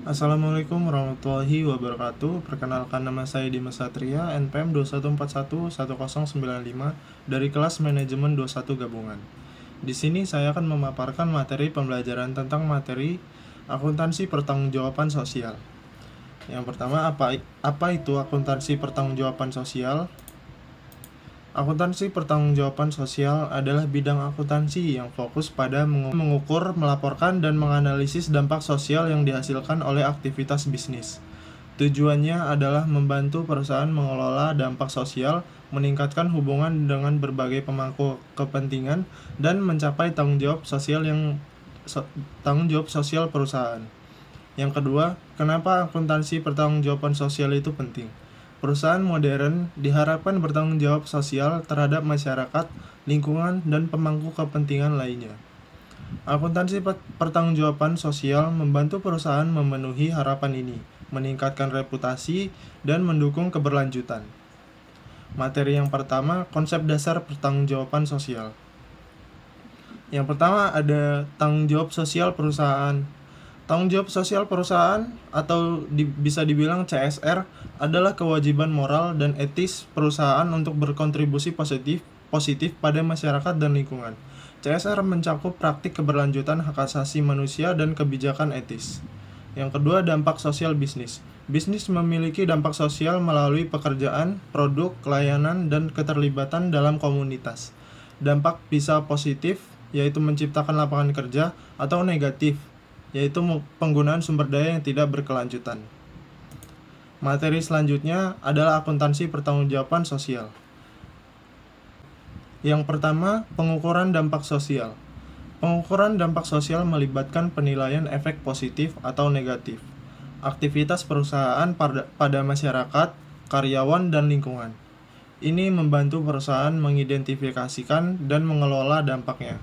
Assalamualaikum warahmatullahi wabarakatuh. Perkenalkan, nama saya Dimas Satria, NPM 21411095 dari kelas manajemen 21 gabungan. Di sini saya akan memaparkan materi pembelajaran tentang materi akuntansi pertanggungjawaban sosial. Yang pertama, apa itu akuntansi pertanggungjawaban sosial? Akuntansi pertanggungjawaban sosial adalah bidang akuntansi yang fokus pada mengukur, melaporkan, dan menganalisis dampak sosial yang dihasilkan oleh aktivitas bisnis. Tujuannya adalah membantu perusahaan mengelola dampak sosial, meningkatkan hubungan dengan berbagai pemangku kepentingan, dan mencapai tanggung jawab sosial perusahaan. Yang kedua, kenapa akuntansi pertanggungjawaban sosial itu penting? Perusahaan modern diharapkan bertanggung jawab sosial terhadap masyarakat, lingkungan, dan pemangku kepentingan lainnya. Akuntansi pertanggungjawaban sosial membantu perusahaan memenuhi harapan ini, meningkatkan reputasi, dan mendukung keberlanjutan. Materi yang pertama, konsep dasar pertanggungjawaban sosial. Yang pertama ada tanggung jawab sosial perusahaan. Tanggung jawab sosial perusahaan atau bisa dibilang CSR adalah kewajiban moral dan etis perusahaan untuk berkontribusi positif pada masyarakat dan lingkungan. CSR mencakup praktik keberlanjutan hak asasi manusia dan kebijakan etis. Yang kedua, dampak sosial bisnis. Bisnis memiliki dampak sosial melalui pekerjaan, produk, layanan, dan keterlibatan dalam komunitas. Dampak bisa positif, yaitu menciptakan lapangan kerja, atau negatif, yaitu penggunaan sumber daya yang tidak berkelanjutan. Materi selanjutnya adalah akuntansi pertanggungjawaban sosial. Yang pertama, pengukuran dampak sosial. Pengukuran dampak sosial melibatkan penilaian efek positif atau negatif aktivitas perusahaan pada masyarakat, karyawan, dan lingkungan. Ini membantu perusahaan mengidentifikasikan dan mengelola dampaknya.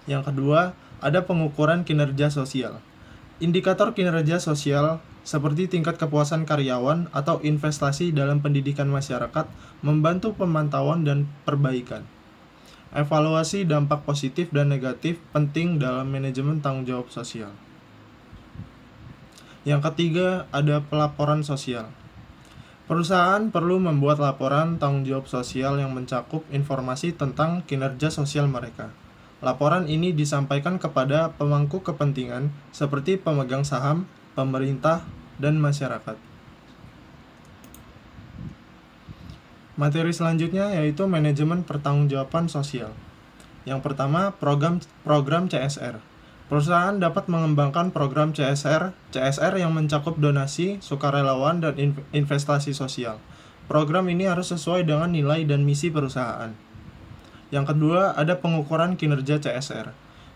Yang kedua, ada pengukuran kinerja sosial. Indikator kinerja sosial seperti tingkat kepuasan karyawan atau investasi dalam pendidikan masyarakat membantu pemantauan dan perbaikan. Evaluasi dampak positif dan negatif penting dalam manajemen tanggung jawab sosial. Yang ketiga, ada pelaporan sosial. Perusahaan perlu membuat laporan tanggung jawab sosial yang mencakup informasi tentang kinerja sosial mereka. Laporan ini disampaikan kepada pemangku kepentingan seperti pemegang saham, pemerintah, dan masyarakat. Materi selanjutnya yaitu manajemen pertanggungjawaban sosial. Yang pertama, program CSR. Perusahaan dapat mengembangkan program CSR yang mencakup donasi, sukarelawan, dan investasi sosial. Program ini harus sesuai dengan nilai dan misi perusahaan. Yang kedua, ada pengukuran kinerja CSR.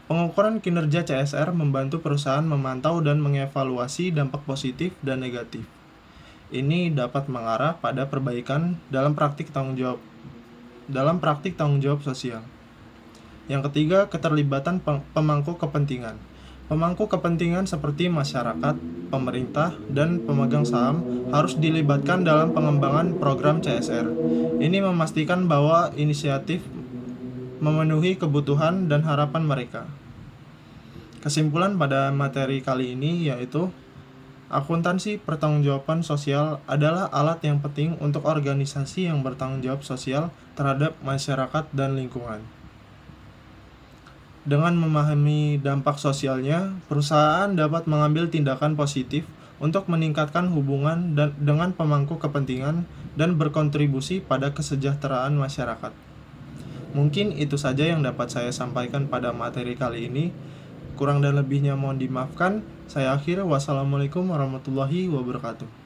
Pengukuran kinerja CSR membantu perusahaan memantau dan mengevaluasi dampak positif dan negatif. Ini dapat mengarah pada perbaikan dalam praktik tanggung jawab sosial. Yang ketiga, keterlibatan pemangku kepentingan. Pemangku kepentingan seperti masyarakat, pemerintah, dan pemegang saham harus dilibatkan dalam pengembangan program CSR. Ini memastikan bahwa inisiatif memenuhi kebutuhan dan harapan mereka. Kesimpulan pada materi kali ini yaitu akuntansi pertanggungjawaban sosial adalah alat yang penting untuk organisasi yang bertanggung jawab sosial terhadap masyarakat dan lingkungan. Dengan memahami dampak sosialnya, perusahaan dapat mengambil tindakan positif untuk meningkatkan hubungan dengan pemangku kepentingan dan berkontribusi pada kesejahteraan masyarakat. Mungkin itu saja yang dapat saya sampaikan pada materi kali ini. Kurang dan lebihnya mohon dimaafkan. Saya akhiri. Wassalamualaikum warahmatullahi wabarakatuh.